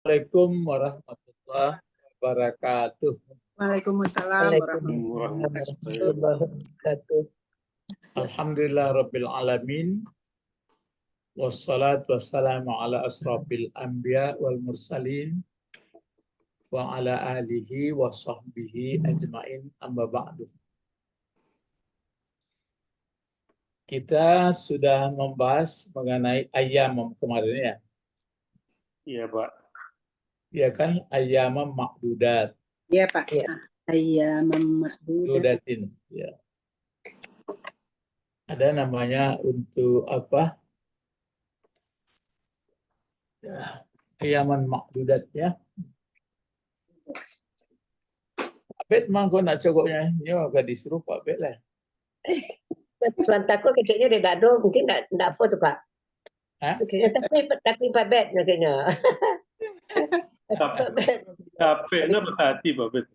Assalamualaikum warahmatullahi wabarakatuh. Waalaikumsalam Waalaikumsalam warahmatullahi wabarakatuh. warahmatullahi wabarakatuh. Alhamdulillah rabbil alamin. Wassalatu wassalamu ala asrafil anbiya wal mursalin wa ala alihi wa sahbihi ajmain, amma ba'du. Kita sudah membahas mengenai ayyam kemarin ya. Iya, Pak. Ya kan, ayyam ma'dudat. Iya Pak. Iya. Ayyaman ma'dudat. Dudatin. Ya. Ada namanya untuk apa? Ya, ayyaman ma'dudat ya. Pak Bet mang kau nak cokoknya, ya agak disuruh Pak Bet lah. Tuan takut kecilnya dia tak ada, mungkin tak apa tu Pak. Hah? Tapi Pak Bet kayaknya. Pak Bet. Capeknya berhati, Pak Bet.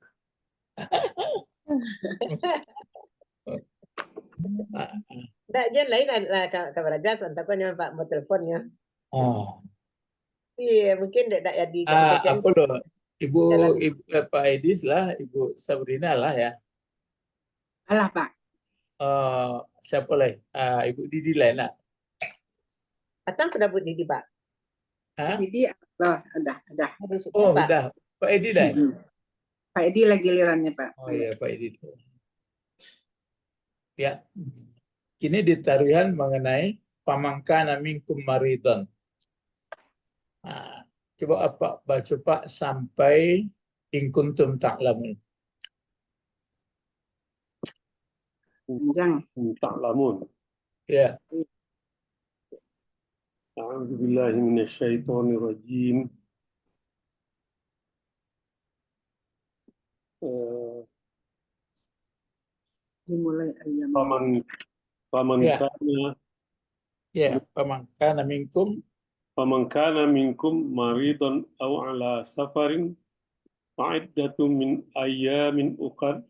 Tak je lain lah kabar aja Tuan takutnya Pak mau teleponnya. Oh. Iya, mungkin tak jadi. Apa loh? Ibu Pak Edis lah, Ibu Sabrina lah ya. Alah Pak. Siapa lagi? Ibu Didi lain lah. Atang sudah buat Didi Pak. Hah? Didi ada. Oh, Pak. udah. Pak Edi dah. Pak Edi lagi gilirannya Pak. Oh iya, Pak Edi. Ya. Kini ditaruhan mengenai pamangkana minkum maridon. Coba apa baca Pak sampai in kuntum ta'lamun. Panjang. Ta'lamun. Ya. A'udzubillahi minasyaitonirrajim. Dimulai ayam. Paman Ya. kana Ya, pamangkana minkum maridun aw ala safarin fa'iddatun min ayyamin ukhar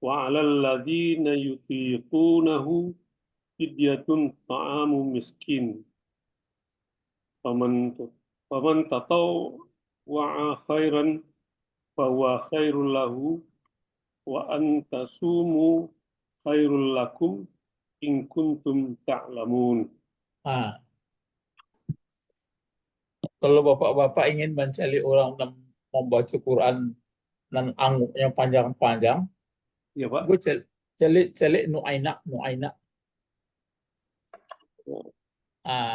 wa 'alal ladzina yutiqunahu fidyatun ta'amu miskin. Faman tatawwa'a khairan fahuwa khairul lahu wa an tasumu khairul lakum in kuntum ta'lamun. Kalau bapak-bapak ingin mencari orang yang membaca Quran dan anguknya panjang-panjang, Ya, Pak. gue celik Nu'aina.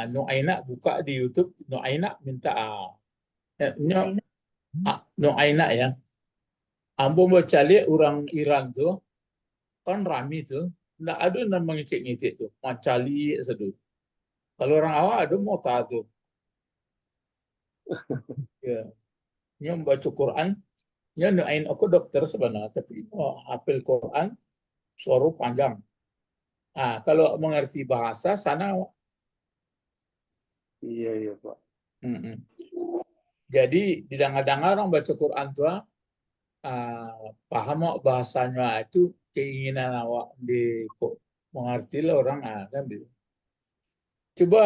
Nu'aina buka di YouTube, Nu'aina minta Nu'aina ya. Ambo mau cari orang Iran tuh, kan rami tuh, nggak ada yang mengicik-ngicik tuh, mau cari seduh. Kalau orang awam ada mau tahu tuh. Ya. Dia membaca Quran, dia Nu'ain aku dokter sebenarnya, tapi hafal Quran, suara panjang. Kalau mengerti bahasa sana. Iya, Pak. Jadi didengar-dengar orang baca Quran tuh, paham bahasanya itu keinginan awak di kok mengerti lah orang kan gitu. Coba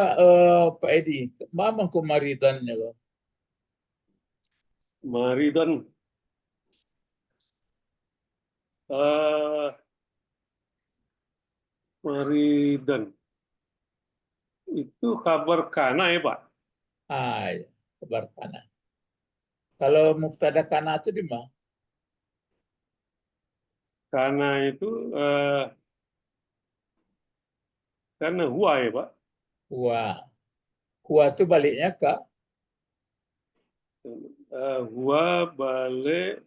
Pak Edi, mana kemaridannya loh? Maridun Maridun itu kabar kana ya, Pak? Ya, kabar kana. Kalau mubtada kana itu di mana? Kana itu karena huwa ya, Pak? Huwa itu baliknya ke Huwa balik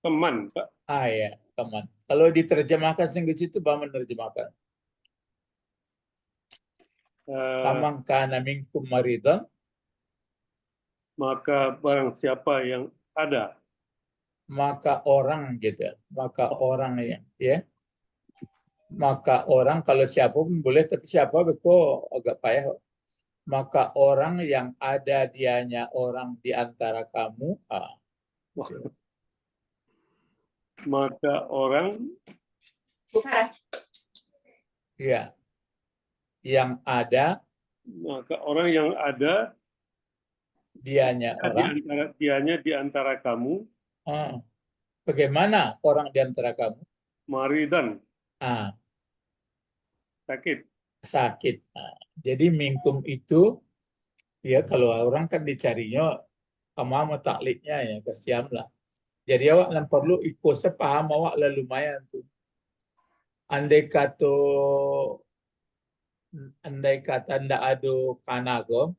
teman, Pak. ya, teman. Kalau diterjemahkan Inggris itu bagaimana menerjemahkan? Faman kana minkum maridun, maka barang siapa yang ada, maka orang gitu, maka orang ya. Maka orang, kalau siapa pun boleh, tapi siapa betul agak payah. Maka orang yang ada dianya orang di antara kamu, maka orang ya, yang ada Maka orang yang ada Dianya orang. di antara kamu, Ah, bagaimana orang di antara kamu? maridan, Ah, sakit. sakit. Ah, jadi minkum itu ya kalau orang kan dicarinya sama taklidnya ya kasihan lah. Jadi awak yang perlu ikut sepaham awak lah lumayan tuh. Andai kata ndak ada kanago,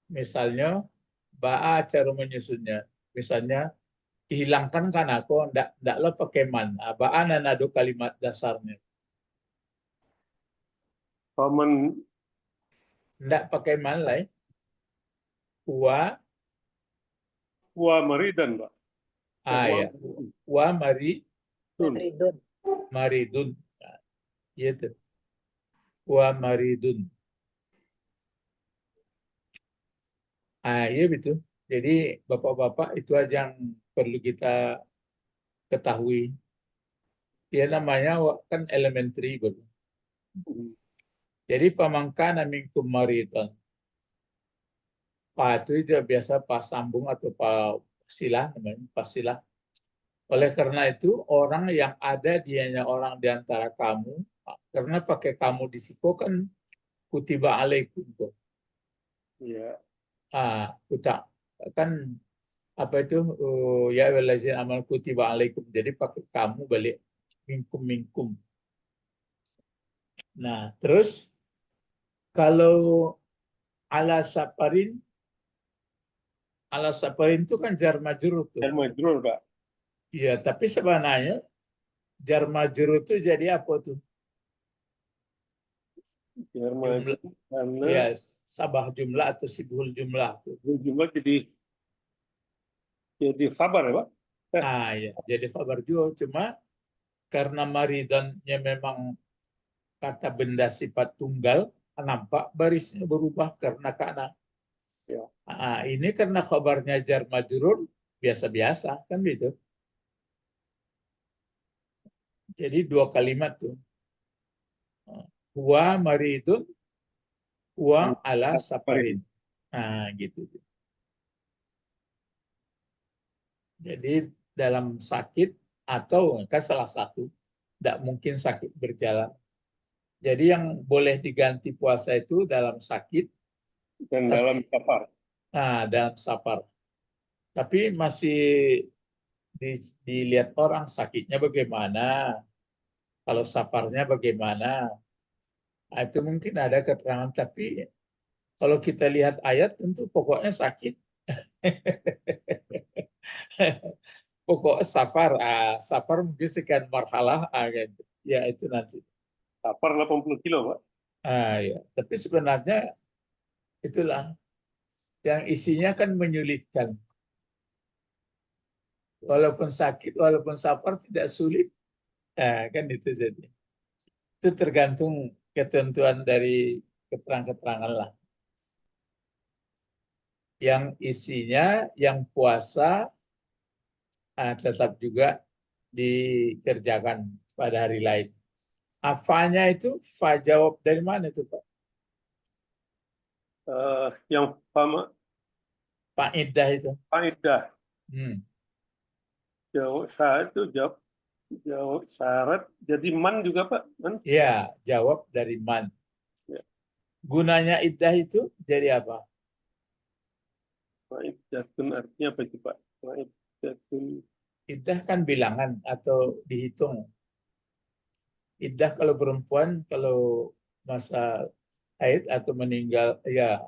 misalnya ba'a cara menyusunnya. Misalnya dihilangkan kanako ndak lo pakai man. Ba'a nanado kalimat dasarnya. Paman Ndak pakai man lah. Wa maridan, Pak. ya. Wa Maridun. maridun. Nah, gitu. Wa maridun. Iya betul. Jadi bapak-bapak itu aja yang perlu kita ketahui. Ya namanya kan elementary baru. Jadi pamangkana minkum maridan. Itu dia biasa pas sambung atau pas silah namanya, pas silah. Oleh karena itu orang yang ada dianya orang di antara kamu, karena pakai kamu di situ kan kutiba alaikum tuh. Ya. Kuta kan apa itu ya walazin amal kutiba alaikum. Jadi pakai kamu balik minkum. Nah, terus kalau ala saparin itu kan jar majrur tuh. Jar majrur, Pak. Iya, tapi sebenarnya jar majrur itu jadi apa tuh? Jar Jumlah, majrur karena ya sabah jumlah atau sibhul jumlah tuh. jumlah jadi khabar ya, Pak. Ya, jadi khabar juga. Cuma karena maridannya memang kata benda sifat tunggal, nampak barisnya berubah karena. Ya. Ini karena khabarnya jar majrur biasa-biasa kan gitu. Jadi dua kalimat tuh. Wa maridun wa ala safarin. Gitu. Jadi dalam sakit atau kan salah satu, tidak mungkin sakit berjalan. Jadi yang boleh diganti puasa itu dalam sakit Dan dalam safar. Dalam safar. Tapi masih dilihat orang sakitnya bagaimana, kalau safarnya bagaimana. Itu mungkin ada keterangan, tapi kalau kita lihat ayat tentu pokoknya sakit. Pokok safar, safar mungkin sekian marhalah, gitu. Ya itu nanti. Safar 80 kilo, Pak. Ya. Tapi sebenarnya itulah yang isinya kan menyulitkan. Walaupun sakit, walaupun safar tidak sulit, kan itu jadi. Itu tergantung ketentuan dari keterangan-keterangan lah. Yang isinya, yang puasa, tetap juga dikerjakan pada hari lain. Afanya itu, fa jawab dari mana itu Pak? Yang sama Pak Iddah itu. faedah. Hmm. Jawab syarat itu jawab syarat. Jadi man juga, Pak. Man. Ya, jawab dari man. Ya. Gunanya iddah itu jadi apa? Faidatun artinya apa itu, Pak? Faidatun. Iddah kan bilangan atau dihitung. Iddah kalau perempuan, kalau masa haid atau meninggal, ya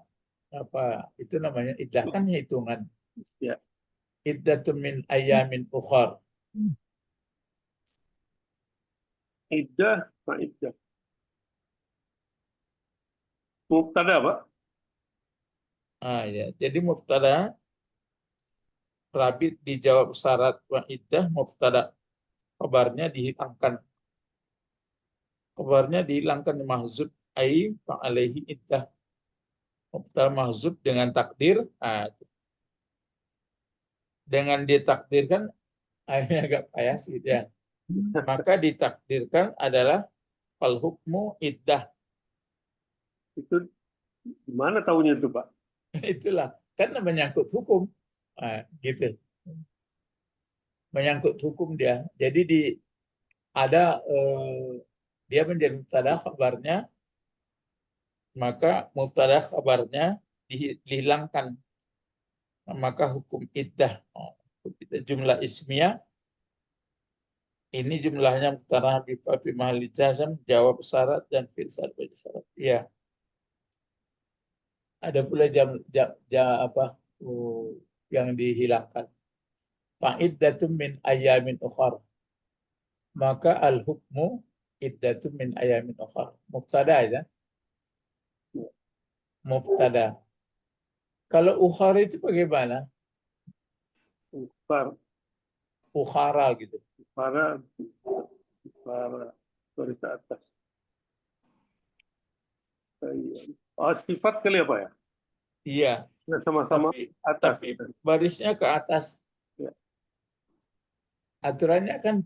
apa itu namanya iddah kan hitungan. Ya. Iddatun min ayamin ukhar. Iddah, faidah. Mubtada, Pak. Ya. Jadi mubtada rabit dijawab syarat wa iddah, mubtada kabarnya dihilangkan. Kabarnya dihilangkan mahzub ai fa alaihi iddah. Mubtada mahzub dengan takdir. Dengan ditakdirkan akhirnya agak payah gitu ya. Maka ditakdirkan adalah fal hukmu iddah. Itu gimana tahunya itu, Pak? Itulah kan menyangkut hukum. Nah, gitu. Menyangkut hukum dia. Jadi ada dia menjadi mubtada kabarnya, maka mubtada kabarnya dihilangkan. Maka hukum iddah. Jumlah ismiyah ini jumlahnya mubtada bi mahalli jazm, jawab syarat dan fi'il syarat. Iya. Ada pula yang dihilangkan. Fa'iddatun min ayamin ukhar. Maka al-hukmu iddatun min ayamin ukhar. Mubtada ya. Mubtada. Kalau ukhar itu bagaimana? Ukhara gitu. Para garis atas. Oh, sifat kali apa ya? Iya. Ya, sama-sama atas. Tapi barisnya ke atas. Ya. Aturannya kan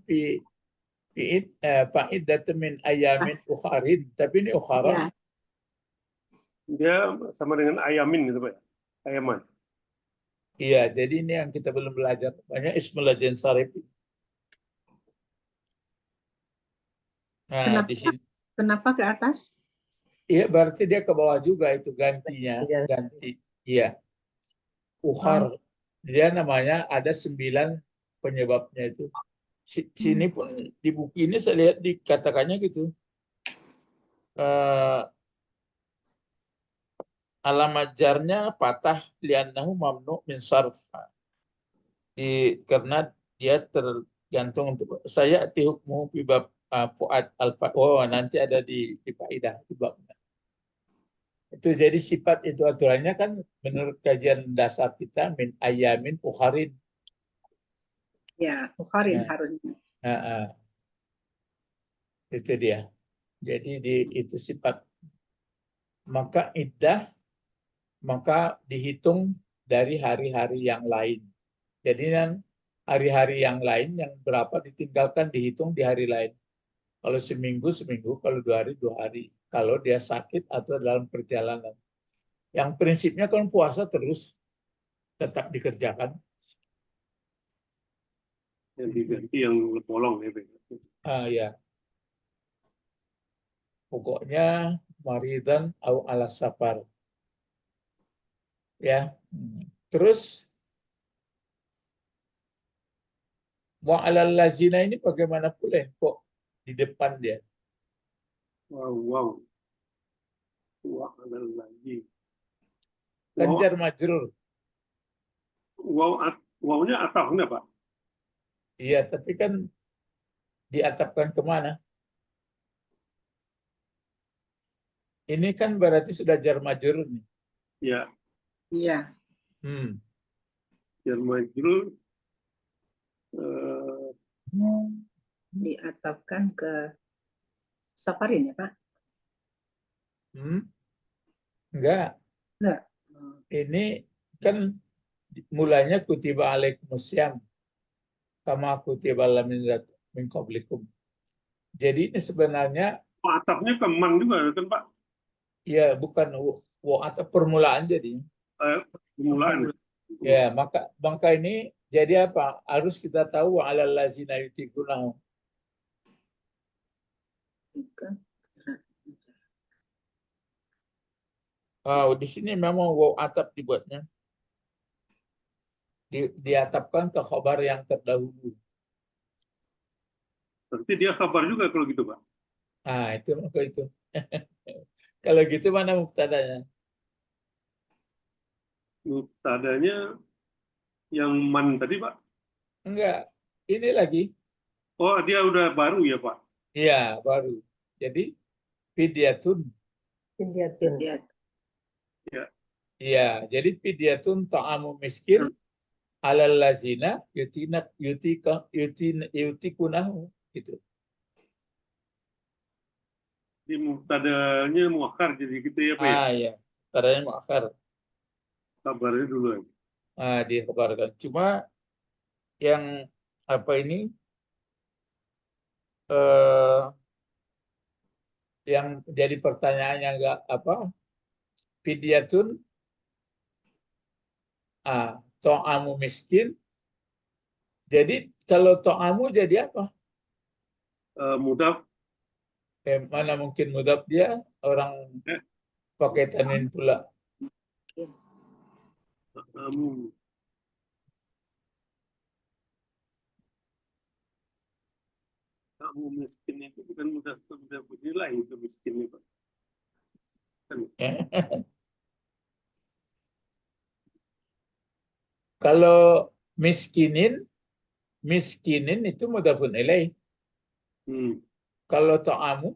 fa'iddatun min ayamin ukharin. Tapi ini ukhara. Ya. Dia sama dengan ayamin gitu, Pak ya? Ayaman. Iya, jadi ini yang kita belum belajar. Banyak ismul lazim sarif. Nah, di sini. Kenapa ke atas? Iya, berarti dia ke bawah juga itu gantinya. Ganti. Iya. Ukhar. Dia namanya ada 9 penyebabnya itu. Sini pun di buku ini saya lihat dikatakannya gitu. Alamat jarnya patah li'annahu mamnu min sarf. Karena dia tergantung untuk saya hukmu fi bab fuad nanti ada di faidah di babnya. Itu jadi sifat itu aturannya kan menurut kajian dasar kita min ayamin ukharin. Ya, ukharin Ya. harusnya. Itu dia. Jadi itu sifat. Maka iddah maka dihitung dari hari-hari yang lain. Jadi hari-hari yang lain yang berapa ditinggalkan dihitung di hari lain. Kalau seminggu, kalau 2 hari, 2 hari. Kalau dia sakit atau dalam perjalanan. Yang prinsipnya kan puasa terus tetap dikerjakan. Yang diganti yang bolong ya, Pak. Ya. Pokoknya maridan au ala safar. Ya. Terus wa alal lazina ini bagaimana pula kok di depan dia? Wow. Wah, ada lagi. Ganjar majrur. Wow-nya atafnya, Pak. Iya, tapi kan diatapkan kemana? Ini kan berarti sudah jar majrur nih. Ya, Iya. jar majrur Diatapkan ke safarin ya, Pak? Enggak. Ini kan mulanya kutiba alaikumussyam kama kutiba min qablikum. Jadi ini sebenarnya atapnya ke man juga kan, Pak? Ya, bukan atau permulaan jadi. Permulaan. Ya, maka ini jadi apa? Harus kita tahu wa alal ladzina yutiqunahu. Di sini memang waw atap dibuatnya. Diatapkan ke khabar yang terdahulu. Berarti dia kabar juga kalau gitu, Pak. Itu. Kalau gitu mana mubtadanya? Mubtadanya yang man tadi, Pak? Enggak. Ini lagi. Oh, dia udah baru ya, Pak? Iya, baru. Jadi fidyatun. Iya, jadi fidyatun ta'amu miskin alal lazina yutikunahu gitu. Di mubtadanya muakhar jadi gitu ya, Pak ya? Iya. Tadanya muakhar. Kabarnya dulu ya. Dikabarkan. Cuma yang apa ini yang jadi pertanyaannya enggak apa Fidyatun ta'amu miskin. Jadi kalau ta'amu jadi apa? Mudaf. Mana mungkin mudhaf dia orang pakai tanwin pula. Ta'amu. Ta'amu miskin itu bukan mudaf nilai itu miskin itu. Kalau miskinin itu mudhafun ilaih. Kalau ta'amu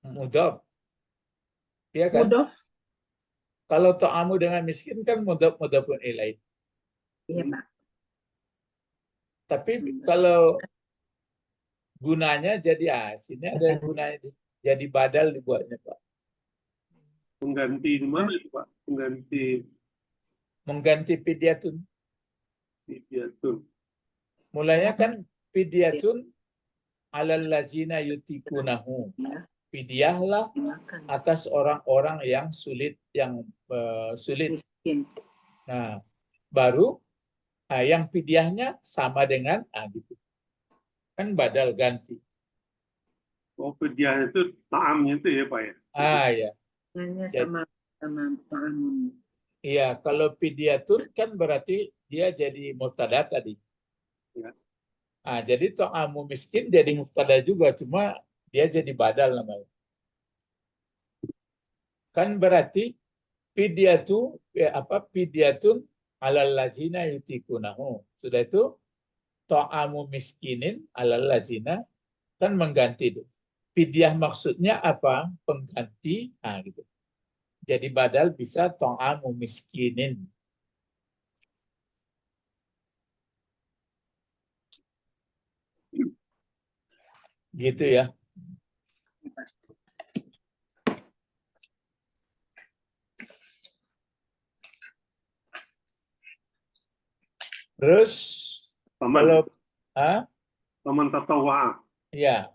mudhaf. Iya kan? Mudof. Kalau ta'amu dengan miskin kan mudhafun ilaih. Iya, Pak. Tapi kalau gunanya jadi sini ada gunanya jadi badal dibuatnya, Pak. Pengganti di mana itu, Pak? Mengganti fidyatun. Fidyatun. Mulanya kan fidyatun alal ladzina yutikunahu. Ya, Fidyahlah silakan. atas orang-orang yang sulit sulit. Miskin. Nah, baru yang fidyahnya sama dengan gitu. Kan badal ganti. Oh, fidyah itu ta'amnya itu ya, Pak ya? Ya. Hanya Jadi- sama ta'amun. Iya, kalau fidyatun kan berarti dia jadi mubtada tadi. Ya. Jadi ta'amu miskin jadi mubtada juga, cuma dia jadi badal namanya. Kan berarti fidyatun alal lazina yutikunahu. Sudah itu ta'amu miskinin alal lazina kan mengganti itu. Fidyah maksudnya apa? Pengganti. Gitu. Jadi badal bisa ta'amu miskinin. Gitu ya. Terus kalau Paman tatawwa'a. ya,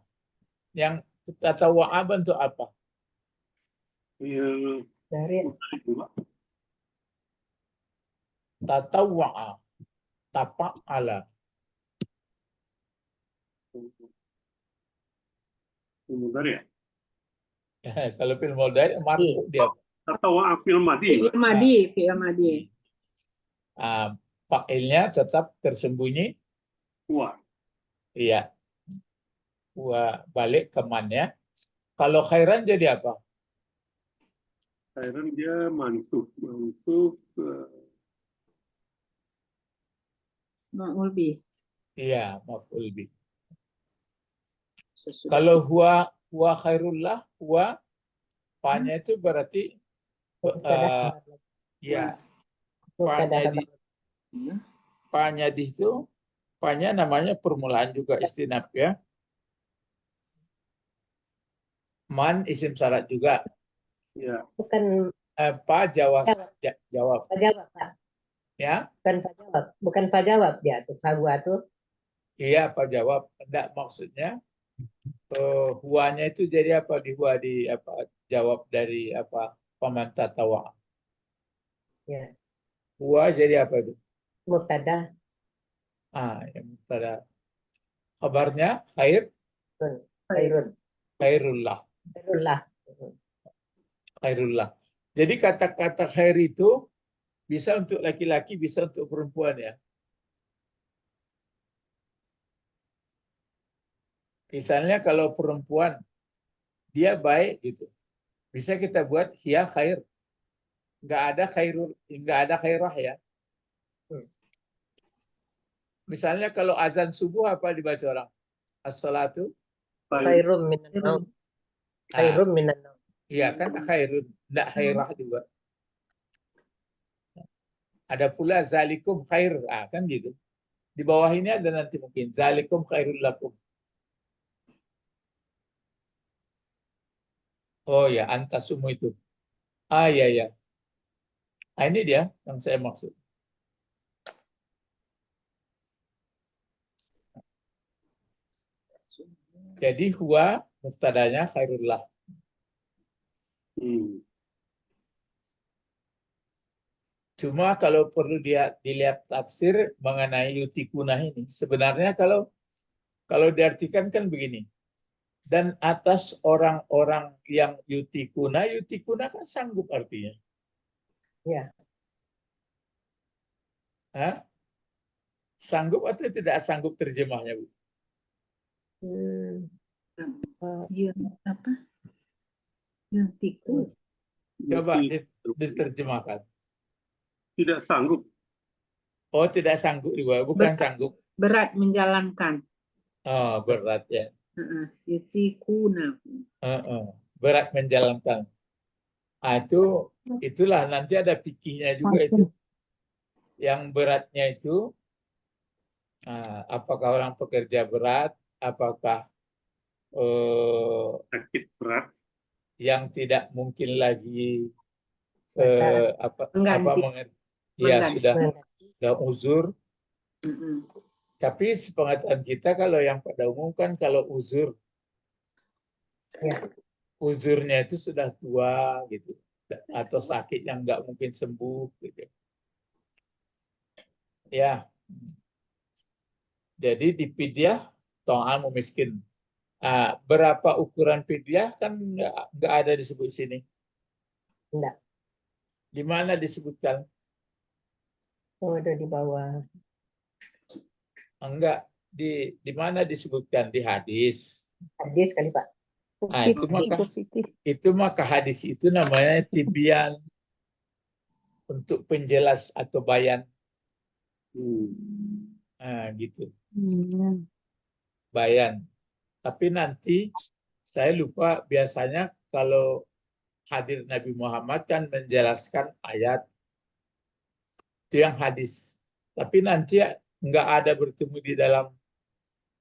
yang tatawwa'a bentuk apa? Dari Tatawwa'a, tapa'ala. Mudhari ya? Kalau fil mudhari marfu dia. Tatawwa'a fil madi. Fi'il madi. Fa'ilnya tetap tersembunyi. Wa. Iya. Balik ke man-nya. Kalau khairan jadi apa? Khairan dia mansub. Ma'ul bih. Iya, maf'ul bih. Sesudah Kalau huwa khairullah, huwa fa-nya itu berarti mubtada ya, mubtada fa-nya di situ, fa-nya namanya permulaan juga istinaf ya. Man isim syarat juga. Ya. bukan Fa jawab. jawab Pak. Ya. Bukan Pak jawab dia tuh. Fa tuh Iya, Pak jawab. Enggak, maksudnya huanya itu jadi apa? Jawab dari apa? Paman tatawa. ya Hua jadi apa itu? mubtada Yang pada kabarnya khairun khairullah. khairullah. Jadi kata-kata khair itu bisa untuk laki-laki, bisa untuk perempuan ya. Misalnya kalau perempuan dia baik gitu, bisa kita buat hiya khair. Nggak ada khairah ya. Misalnya kalau azan subuh apa dibaca orang? As-salatu Khairum minan naum. Khairum minan naum. Iya kan khairun, enggak khairah juga. Ada pula zalikum khair, kan gitu. Di bawah ini ada nanti mungkin zalikum khairul lakum. Oh ya, antasumu itu. Iya ya. Ini dia yang saya maksud. Jadi huwa mubtadanya khairullah. Hmm. Cuma kalau perlu dilihat tafsir mengenai yutikunah ini, sebenarnya kalau diartikan kan begini. Dan atas orang-orang yang yutikuna kan sanggup artinya. Ya. Hah? Sanggup atau tidak sanggup terjemahnya, Bu? Yang apa? Yang tiku. Coba Yuti- diterjemahkan. Tidak sanggup. Oh, tidak sanggup juga, bukan sanggup. Berat menjalankan. Oh, berat ya. Yutikuna. Berat menjalankan. Itulah nanti ada fikihnya juga itu. Yang beratnya itu apakah orang pekerja berat, apakah Sakit berat. yang tidak mungkin lagi Mengganti. ya Mengganti. sudah uzur. Mm-mm. Tapi sepengetahuan kita kalau yang pada umum kan kalau uzur, Ya. uzurnya itu sudah tua gitu, atau sakit yang nggak mungkin sembuh gitu. Ya, jadi di fidyah ta'amu miskin. Berapa ukuran fidyah kan nggak ada disebut sini. Enggak. Di mana disebutkan? Oh, ada di bawah. Enggak. Di mana disebutkan? Di hadis. Hadis kali, Pak. Itu maka hadis itu namanya tibyan, untuk penjelas atau bayan. Gitu. Bayan. Tapi nanti saya lupa, biasanya kalau hadir Nabi Muhammad kan menjelaskan ayat. Itu yang hadis. Tapi nanti nggak ada bertemu di dalam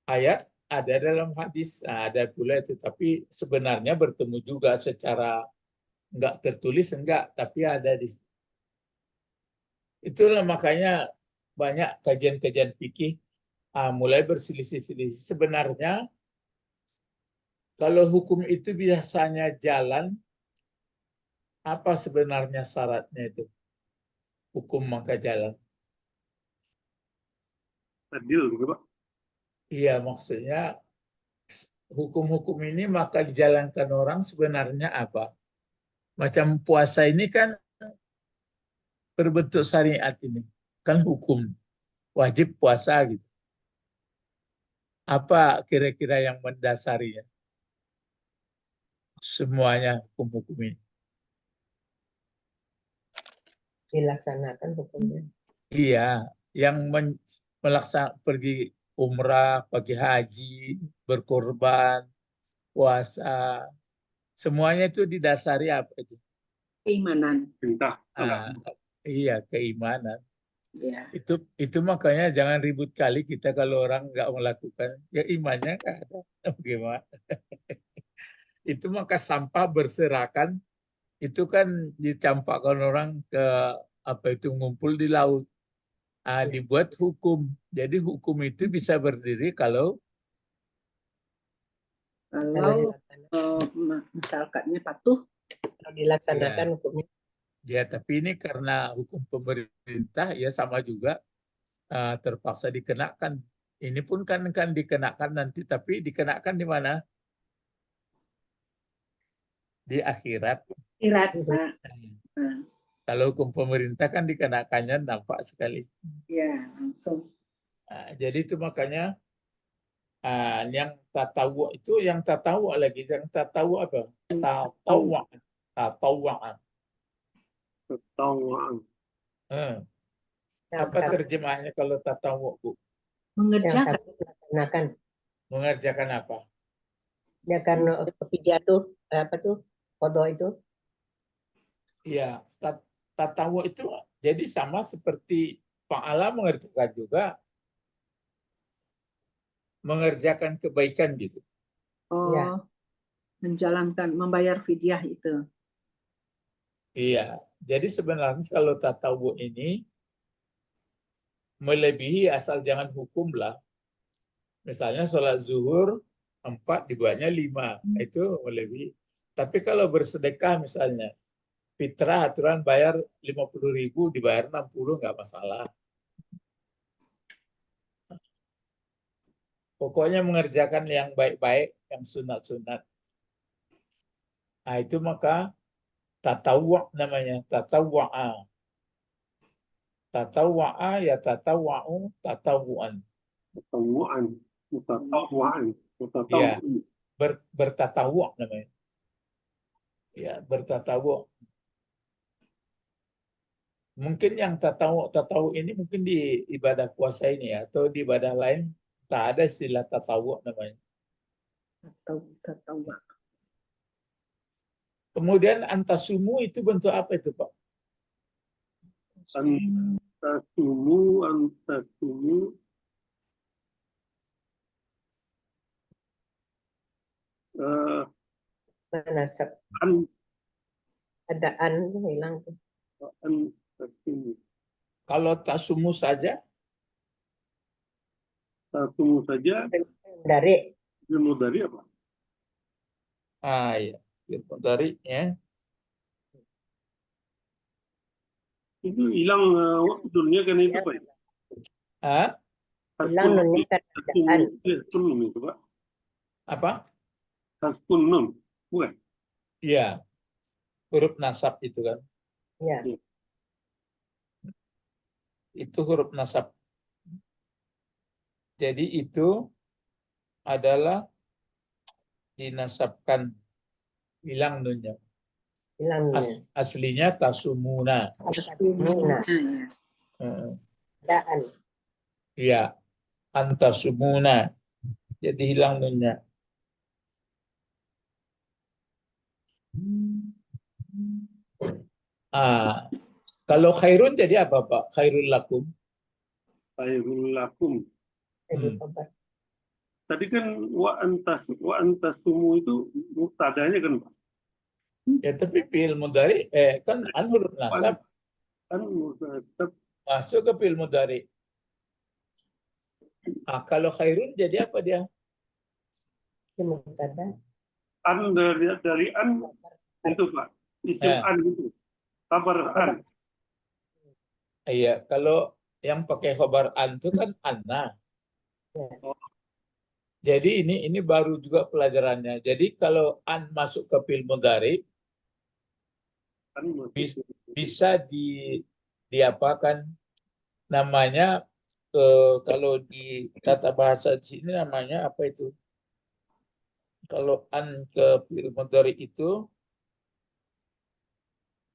ayat, ada dalam hadis. Ada pula itu. Tapi sebenarnya bertemu juga secara nggak tertulis, enggak. Tapi ada di. Itulah makanya banyak kajian-kajian fikih mulai berselisih-selisih. Sebenarnya kalau hukum itu biasanya jalan, apa sebenarnya syaratnya itu? Hukum maka jalan. Adil gitu, Pak. Iya, maksudnya hukum-hukum ini maka dijalankan orang sebenarnya apa? Macam puasa ini kan berbentuk syariat ini. Kan hukum. Wajib puasa gitu. Apa kira-kira yang mendasarinya? Semuanya hukum-hukum ini. Dilaksanakan hukumnya. Iya, yang pergi umrah, pergi haji, berkorban, puasa, semuanya itu didasari apa itu? Keimanan. Perintah. Iya, keimanan. Ya. Itu makanya jangan ribut kali kita kalau orang nggak melakukan, ya imannya nggak ada. Bagaimana? Itu maka sampah berserakan, itu kan dicampakkan orang ke itu ngumpul di laut. Dibuat hukum. Jadi hukum itu bisa berdiri kalau masyarakatnya patuh. Kalau dilaksanakan hukumnya. Ya, tapi ini karena hukum pemerintah ya sama juga terpaksa dikenakan. Ini pun kan dikenakan nanti, tapi dikenakan di mana? Di akhirat. Akhirat, Pak. Kalau hukum pemerintah kan dikenakannya nampak sekali. Ya, langsung. Jadi itu makanya yang tatawu itu, yang tatawu lagi, yang tatawu apa? Tatawuan. Apa terjemahnya kalau tatawu, Bu? Mengerjakan. Mengerjakan apa? Ya karena fidyah tuh apa tuh? Qadha itu. Iya, tatawu itu jadi sama seperti fa'ala, mengerjakan juga, mengerjakan kebaikan gitu. Oh, ya. Menjalankan, membayar fidyah itu. Iya, jadi sebenarnya kalau tatawu ini melebihi asal jangan hukum lah. Misalnya sholat zuhur 4 dibuatnya 5, itu melebihi. Tapi kalau bersedekah misalnya, fitrah aturan bayar 50.000, dibayar 60 nggak masalah. Pokoknya mengerjakan yang baik-baik, yang sunat-sunat. Nah, itu maka tatawwa namanya, tatawwa'a. Tatawwa'a ya tatawwa'u tatawwu'an. Tatawuan, mutatawaan, Iya, mutatawuan. bertatawwa namanya. Ya, bertatawwa. Mungkin yang tatawwu ini mungkin di ibadah puasa ini ya, atau di ibadah lain tak ada istilah tatawwu namanya. Tatawwa. Kemudian Kemudian antasumu itu bentuk apa itu, Pak? antasumu, Manasab. an, Ada an tuh hilang tuh. antasumu. Kalau tasumu saja, Tasumu saja, Dari ilmu dari apa? ya, dari ya. Itu hilang waktu dunia kan itu Pak. Ah, hilang nunnya kan adaan. Haskun itu Pak. apa? Haskun nun, bukan? Iya, huruf nasab itu kan. Ya. Itu huruf nasab. Jadi itu adalah dinasabkan, hilang nunnya. Hilang nunnya. Aslinya tasumuna. Tasumuna. Ya. Adaan. Iya, antasumuna. Jadi hilang nunnya. Kalau khairun jadi apa, Pak? Khairul lakum. Khairul lakum. Jadi obat. Tadi kan wa antasumu itu muktadanya kan Pak. Ya, tapi fi'il mudhari kan an huruf nasab Kan mutasab masuk ke fi'il mudhari. Kalau khairun jadi apa dia? Itu mubtada. an dari an itu Pak. Isim Ya. an itu. Kabar an. Iya, kalau yang pakai khobar an itu kan anna. Ya. Jadi ini baru juga pelajarannya. Jadi kalau an masuk ke fi'il mudhari An masuk. bisa diapakan namanya, kalau di tata bahasa di sini namanya apa itu? Kalau an ke fi'il mudhari itu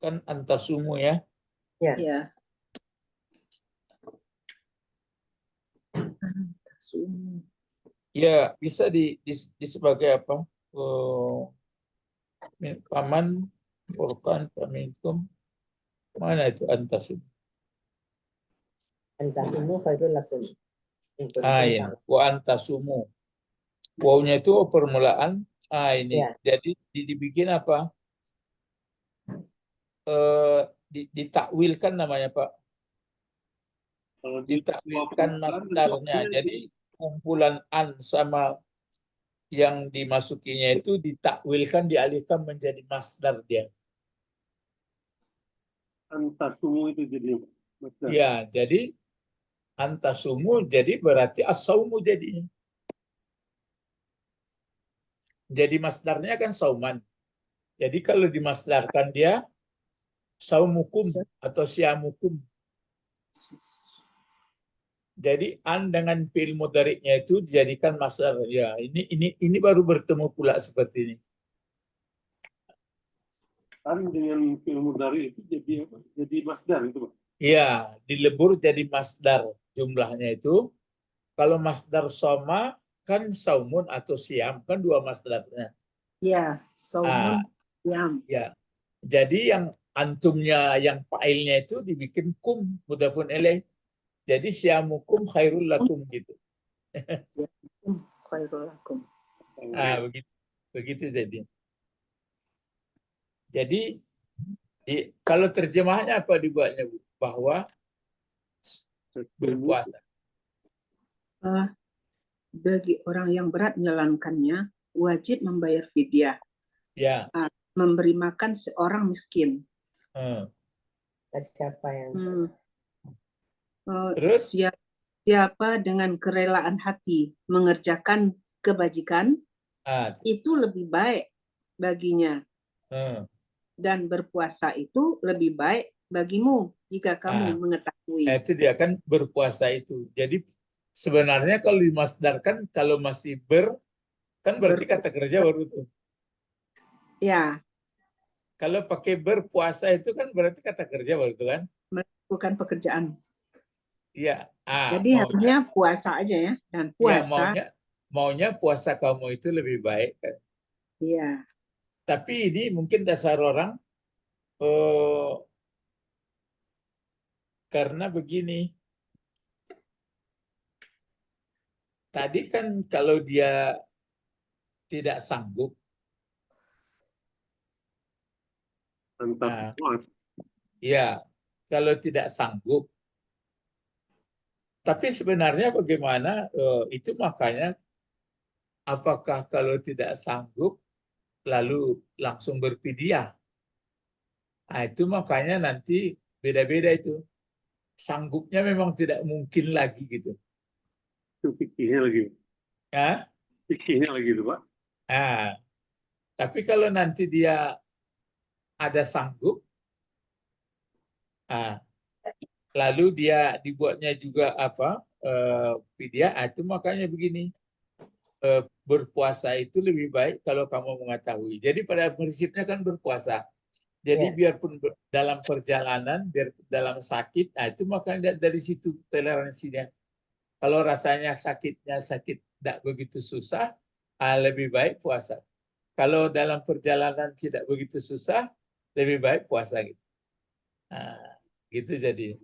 kan antasumu ya. Ya. Ya. Antasumu. Ya, bisa di sebagai apa? Paman, Furqan, Paminkum. Mana itu antasum? Antasumu khairul lakum. Ya. Wa antasumu. Wawnya itu permulaan. Ini. Ya. Jadi dibikin apa? Ditakwilkan namanya, Pak. Kalau Ditakwilkan masdarnya. Jadi kumpulan an sama yang dimasukinya itu ditakwilkan, dialihkan menjadi masdar dia. antasumu itu jadi masdar. Ya, jadi antasumu jadi berarti as-saumu jadinya. Jadi masdarnya kan sauman. Jadi kalau dimasdarkan dia saumukum atau siamukum. Jadi an dengan fi'il mudhari'nya itu dijadikan masdar. Ya, ini baru bertemu pula seperti ini. An dengan fi'il mudhari itu jadi apa? Jadi masdar itu Pak. Ya, dilebur jadi masdar jumlahnya itu. Kalau masdar soma kan saumun atau siam, kan dua masdarnya. Ya. Saumun. Yam. Ya. Jadi yang antumnya, yang fa'ilnya itu dibikin kum mudhafun ilaih. Jadi siamukum khairul lakum gitu. Khairul lakum. Begitu jadi. Jadi kalau terjemahnya apa dibuatnya, Bu? Bahwa berpuasa. Bagi orang yang berat menjalankannya, wajib membayar fidyah. Ya. memberi makan seorang miskin. Siapa yang Terus? Siapa dengan kerelaan hati mengerjakan kebajikan, itu lebih baik baginya. Dan berpuasa itu lebih baik bagimu jika kamu mengetahui. Itu dia kan berpuasa itu. Jadi sebenarnya kalau dimasdarkan, kalau masih kan berarti kata kerja baru tuh. Ya, Kalau pakai berpuasa itu kan berarti kata kerja baru tuh kan? melakukan pekerjaan. Iya. Jadi harusnya puasa aja ya. Dan puasa. Ya, maunya puasa kamu itu lebih baik kan? Iya. Tapi ini mungkin dasar orang karena begini. Tadi kan kalau dia tidak sanggup, ya kalau tidak sanggup. Tapi sebenarnya bagaimana itu makanya apakah kalau tidak sanggup lalu langsung berfidyah? Nah, itu makanya nanti beda-beda itu. Sanggupnya memang tidak mungkin lagi gitu. Itu fikihnya lagi. Ya? Fikihnya lagi tuh, Pak. Nah, tapi kalau nanti dia ada sanggup, lalu dia dibuatnya juga fidyah, itu makanya begini. Berpuasa itu lebih baik kalau kamu mengetahui. Jadi pada prinsipnya kan berpuasa. Jadi biarpun dalam perjalanan, biar dalam sakit, itu makanya dari situ toleransinya. Kalau rasanya sakitnya sakit tidak begitu susah, lebih baik puasa. Kalau dalam perjalanan tidak begitu susah, lebih baik puasa gitu. Gitu jadi.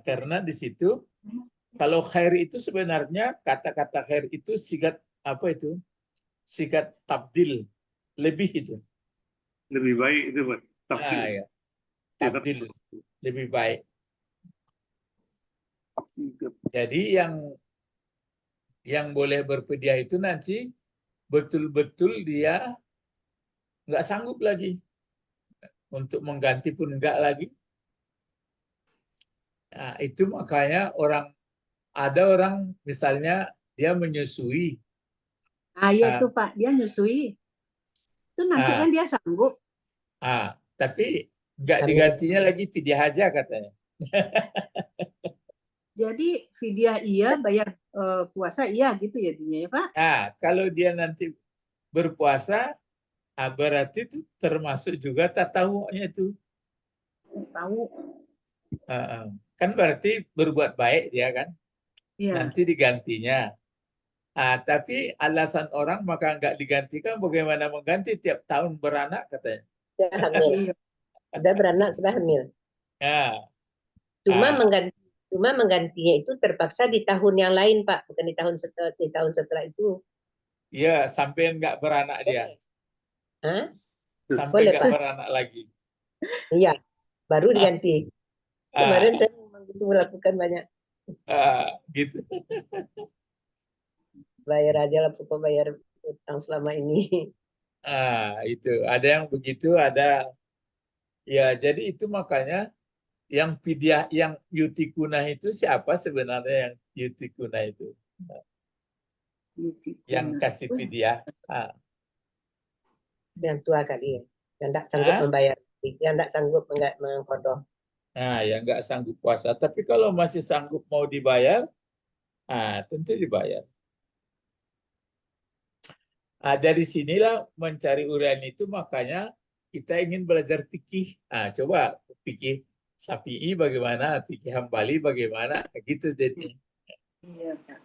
Karena di situ kalau khair itu sebenarnya kata-kata khair itu sigat apa itu? Sigat tabdil, lebih itu. Lebih baik itu, Pak. Ya. Tabdil, lebih baik. Jadi yang boleh berfidyah itu nanti betul-betul dia nggak sanggup lagi untuk mengganti pun enggak lagi. Nah, itu makanya ada orang misalnya dia menyusui. Ya itu Pak, dia nyusui. Itu nanti kan dia sanggup. Tapi nggak digantinya lagi fidyah aja katanya. Jadi fidyah iya, bayar puasa iya gitu ya dinya ya Pak? Kalau dia nanti berpuasa, berarti itu termasuk juga tatawu'nya itu. Tahu. Kan berarti berbuat baik dia kan. Iya. Nanti digantinya. Tapi alasan orang maka nggak digantikan, bagaimana mengganti tiap tahun beranak katanya. Sudah hamil. Sudah beranak, sudah hamil. Cuma menggantinya itu terpaksa di tahun yang lain, Pak, bukan di tahun setelah itu. Iya, sampai nggak beranak dia. Sampai nggak beranak lagi. Iya, baru diganti. Kemarin saya memang itu melakukan banyak. Gitu. Bayar aja lah, pokok bayar utang selama ini. Itu ada yang begitu, ada ya. Jadi itu makanya yang fidyah, yang yutikuna itu siapa sebenarnya yang yutikuna itu? Yang kasih fidyah. Yang tua kali ya, yang tidak sanggup membayar, yang tidak sanggup mengkodok. Yang nggak sanggup puasa. Tapi kalau masih sanggup mau dibayar, tentu dibayar. Dari sinilah mencari uraian itu, makanya kita ingin belajar fikih. Coba fikih Syafi'i bagaimana, fikih Hambali bagaimana, gitu jadi. Iya, Pak.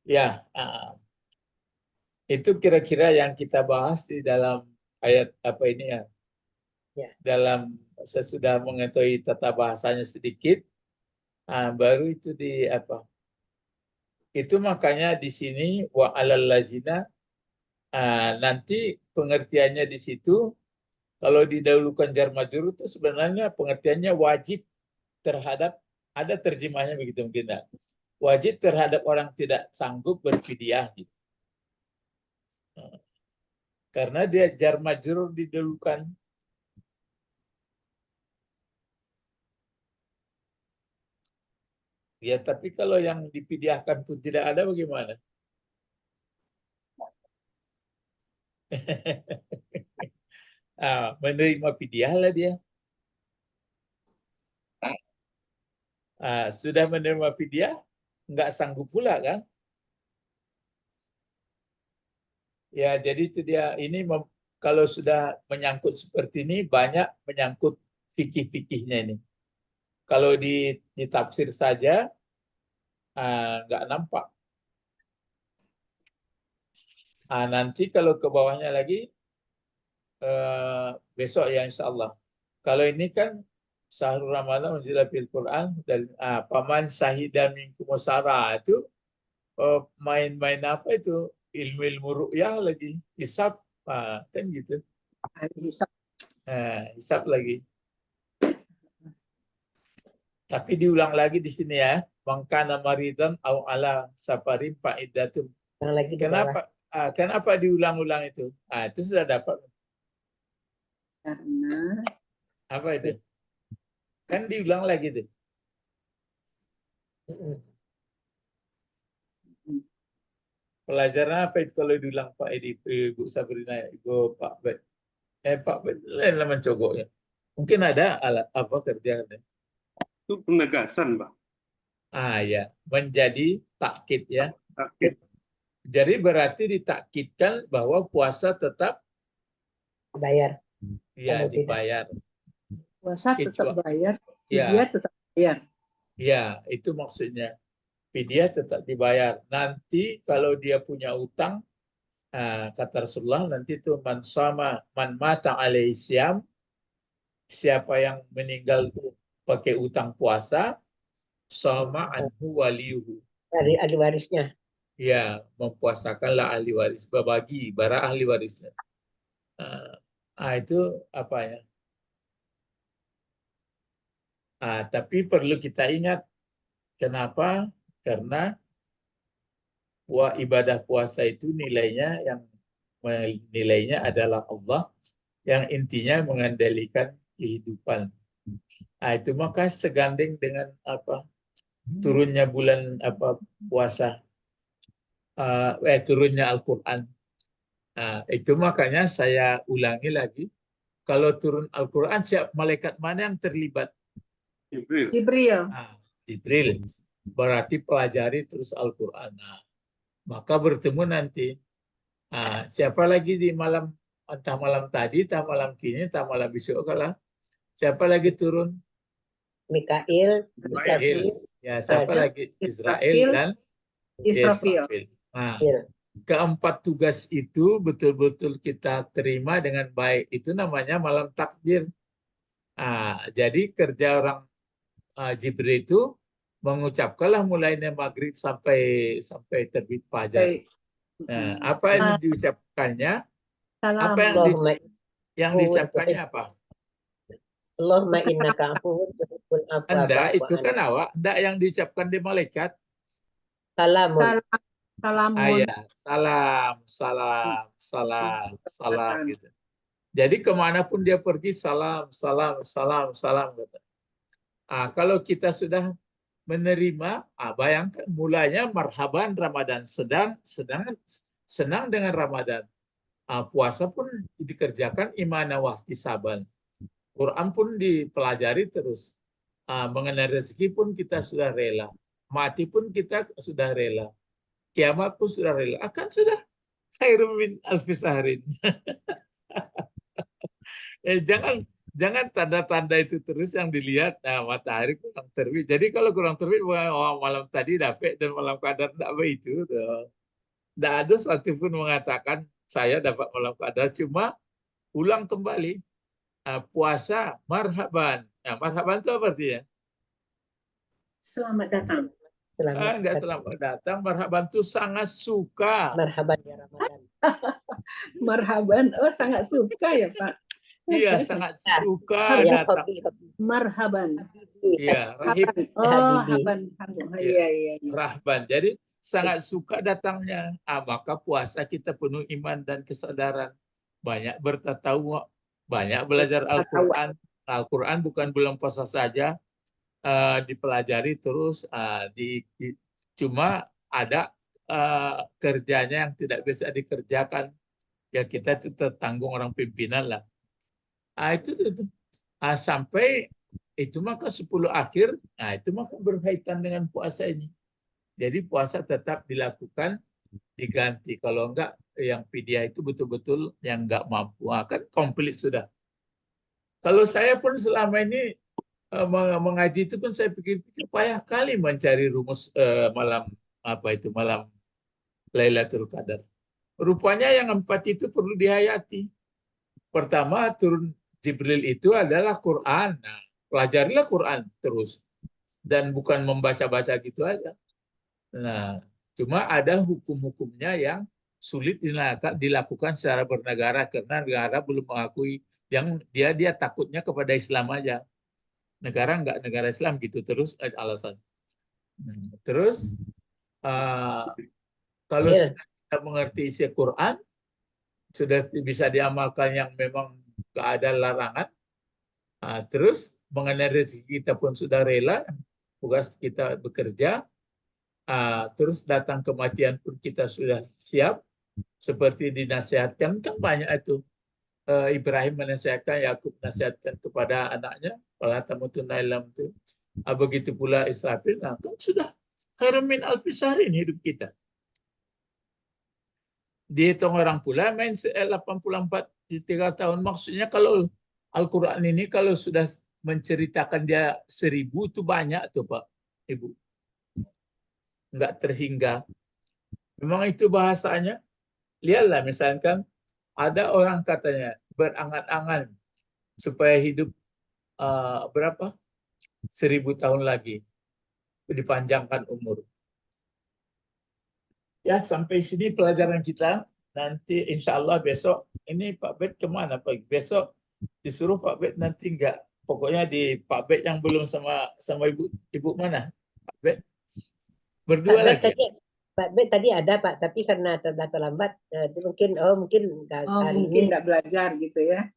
Ya, itu kira-kira yang kita bahas di dalam ayat apa ini ya. Dalam sesudah mengetahui tata bahasanya sedikit, baru itu di apa? Itu makanya di sini wa alal lajina, nanti pengertiannya di situ kalau didahulukan jar majrur itu sebenarnya pengertiannya wajib terhadap, ada terjemahnya begitu mungkin. wajib terhadap orang tidak sanggup berfidyah gitu. Karena dia jar majrur didahulukan. Ya, tapi kalau yang difidyahkan pun tidak ada bagaimana? Menerima fidyah lah dia. Sudah menerima fidyah, nggak sanggup pula kan? Ya, jadi itu dia. Ini kalau sudah menyangkut seperti ini, banyak menyangkut fikih-fikihnya ini. Kalau ditafsir saja, nggak nampak. Nanti kalau ke bawahnya lagi, besok ya insya Allah. Kalau ini kan Syahrul Ramadan unzila fil Quran dan paman syahidan minkum syara itu main-main apa itu ilmu ru'yah lagi hisab kan gitu. Hisab. Hisab lagi. Tapi diulang lagi di sini ya. Mangkana maridan au ala safarin faidatum. Lagi di bawah. Kenapa diulang-ulang itu? Itu sudah dapat. Karena Apa itu? Kan diulang lagi tuh. Pelajaran apa itu kalau diulang Pak Edi, Ibu Sabrina, Ibu Pak Bet? Pak Bet lain mencogoknya. Mungkin ada alat apa kerjanya? Itu penegasan, Pak. Ya, menjadi takkid ya. Takkid. Jadi berarti ditakkidkan bahwa puasa tetap bayar. Ya, dibayar. puasa tetap bayar, Ya. fidyah tetap bayar. Ya, itu maksudnya. Fidyah tetap dibayar. Nanti kalau dia punya utang, kata Rasulullah, nanti itu man mata alaihi syam, siapa yang meninggal pakai utang puasa, sama anhu waliyuhu. Dari ahli warisnya. Ya, mempuasakanlah ahli waris, berbagi bara ahli warisnya. Itu apa ya? Tapi perlu kita ingat, kenapa? Karena ibadah puasa itu nilainya yang menilainya adalah Allah, yang intinya mengendalikan kehidupan. Itu maka segandeng dengan apa? Turunnya bulan puasa, turunnya Al-Quran. Itu makanya saya ulangi lagi, kalau turun Al-Quran, siap malaikat mana yang terlibat? Jibril. Jibril. Berarti pelajari terus Al-Quran. Maka bertemu nanti. Siapa lagi di malam, entah malam tadi, entah malam kini, entah malam besok kalah. Siapa lagi turun? Mikail, Israfil. Ya, siapa lagi? Israel dan Israfil. Keempat tugas itu betul-betul kita terima dengan baik. Itu namanya malam takdir. Jadi kerja orang Jibril itu mengucapkanlah mulainya maghrib sampai terbit fajar. Apa yang diucapkannya? Salam. Apa yang diucapkannya apa? Allahumma innaka afuwwun tuhibbul afwa. Anda itu kan awak, enggak yang diucapkan di malaikat. Salamun. Salamun. Salam gitu. Jadi kemanapun dia pergi salam. Gitu. Kalau kita sudah menerima, bayangkan mulanya marhaban Ramadan, senang dengan Ramadan. Puasa pun dikerjakan imana wahtisaban. Quran pun dipelajari terus. Mengenai rezeki pun kita sudah rela. Mati pun kita sudah rela. Kiamat pun sudah rela. Akan sudah khairun min alfi sahrin. Jangan tanda-tanda itu terus yang dilihat. Matahari kurang terbit. Jadi kalau kurang terbit, malam tadi dapat dan malam qadar tidak begitu. Tidak ada satupun mengatakan saya dapat malam qadar. Cuma ulang kembali. Puasa marhaban. Marhaban itu apa artinya? Selamat datang. Enggak selamat datang. Marhaban itu sangat suka. Marhaban ya Ramadan. Marhaban. Oh, sangat suka ya, Pak. Iya, sangat suka datang. Marhaban. Ya, rahib Oh, Habibi. Haban. Ya. Iya. rahban. Jadi sangat suka datangnya. Maka puasa kita penuh iman dan kesadaran. Banyak bertatawuk, banyak belajar Al-Quran. Al-Quran bukan bulan puasa saja dipelajari terus. Cuma ada kerjanya yang tidak bisa dikerjakan. Ya kita itu tertanggung orang pimpinan lah. Itu. Sampai itu maka 10 akhir, itu maka berkaitan dengan puasa ini. Jadi puasa tetap dilakukan, diganti. Kalau enggak, yang fidyah itu betul-betul yang enggak mampu. Kan komplit sudah. Kalau saya pun selama ini mengaji itu pun saya pikir-pikir payah kali mencari rumus malam Lailatul Qadar. Rupanya yang 4 itu perlu dihayati. Pertama, turun Jibril itu adalah Quran. Nah, pelajarilah Quran terus. Dan bukan membaca-baca gitu aja. Nah, cuma ada hukum-hukumnya yang sulit dilakukan secara bernegara karena negara belum mengakui, yang dia takutnya kepada Islam aja. Negara enggak negara Islam gitu terus alasan. Terus kalau Ya. sudah kita mengerti isi Quran, sudah bisa diamalkan yang memang keadaan larangan. Terus mengenai rezeki kita pun sudah rela, tugas kita bekerja. Terus datang kematian pun kita sudah siap, seperti dinasihatkan kan banyak itu. Ibrahim menasihatkan, Yakub menasihatkan kepada anaknya, wala tamutunna illa itu. Begitu pula Israfil, kan sudah khairun min alfi syahrin hidup kita. Dihitung orang pula main 84 di 3 tahun. Maksudnya kalau Al-Quran ini kalau sudah menceritakan dia 1000 itu banyak tuh Pak, Ibu. Enggak terhingga. Memang itu bahasanya. Lihatlah misalkan ada orang katanya berangan-angan supaya hidup berapa? 1000 tahun lagi. Dipanjangkan umur. Ya, sampai sini pelajaran kita. Nanti insya Allah besok, ini Pak Bet kemana Pak? Besok disuruh Pak Bet nanti enggak. Pokoknya di Pak Bet yang belum sama ibu mana? Pak Bet berdua lagi. Pak Bet tadi ada Pak, tapi karena terlambat, mungkin nggak hari Mungkin ini. nggak belajar gitu ya.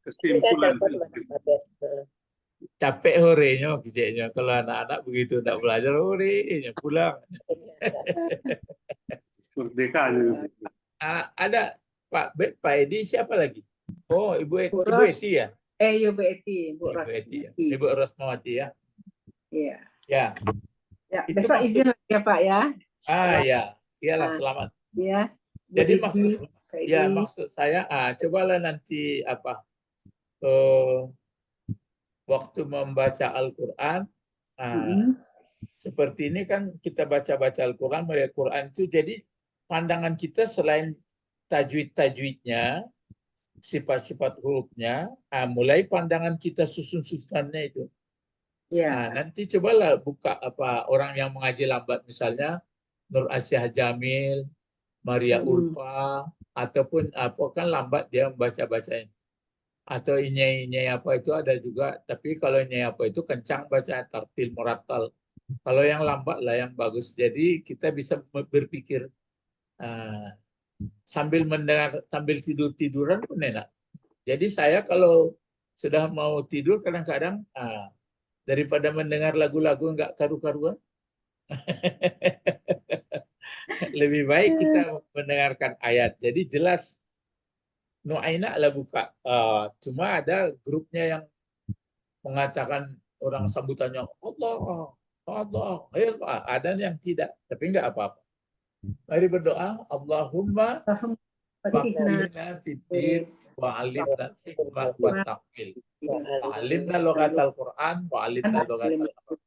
Kesimpulan. Capek horenya, keceknya. Kalau anak-anak begitu tidak belajar, horenya pulang. Merdeka. Ada Pak Bet, Pak Edi, siapa lagi? Oh, Ibu Eti ya? Ibu Eti, Ibu Eti ya. Rosmati. Ibu Rosmawati ya. Iya. Ya. Ya, besok izin lagi ya Pak ya. Ya. Iyalah selamat. Ya. Jadi maksud saya, cobalah nanti waktu membaca Al-Quran, seperti ini kan kita baca-baca Al-Quran, melihat Quran itu, jadi pandangan kita selain tajwid-tajwidnya, sifat-sifat hurufnya, mulai pandangan kita susun-susunannya itu. Nanti cobalah buka orang yang mengaji lambat, misalnya Nur Asyah Jamil, Maria Ulfa, ataupun kan lambat dia membaca-bacanya. Atau inyai apa itu ada juga, tapi kalau inyai apa itu kencang baca, tartil murattal. Kalau yang lambat lah yang bagus. Jadi kita bisa berpikir sambil mendengar, sambil tiduran pun enak. Jadi saya kalau sudah mau tidur kadang-kadang daripada mendengar lagu-lagu enggak karu-karuan, lebih baik kita mendengarkan ayat. Jadi jelas. Nuaina lah buka. Cuma ada grupnya yang mengatakan orang sambutannya Allah, ada yang tidak, tapi enggak apa-apa. Mari berdoa, Allahumma faqihna fiddin wa 'allimna hikmah wa ta'wil. Wa 'allimna lughatal Qur'an wa 'allimna lughatal Qur'an.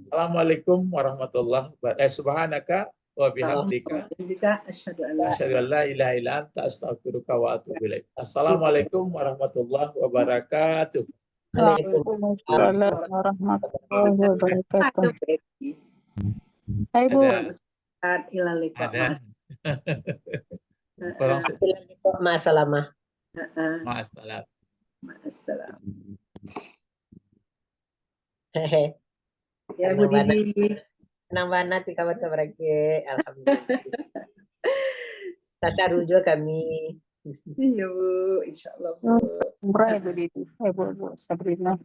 Assalamualaikum warahmatullahi wabarakatuh. Subhanaka wa bihamdika asyhadu an la ilaha illa anta astaghfiruka wa atubu ilaik. Assalamualaikum warahmatullahi wabarakatuh. Waalaikumsalam warahmatullahi wabarakatuh. Hai Bu. Ada. Masalah. Masalah. Hehe. Ya Bu Senang Didi. Senang banget di kabar-kabar ke. Alhamdulillah. Tasaru juga kami. Iya Bu, insya Allah Bu. Umrah ya Bu Didi. Bu Sabrina.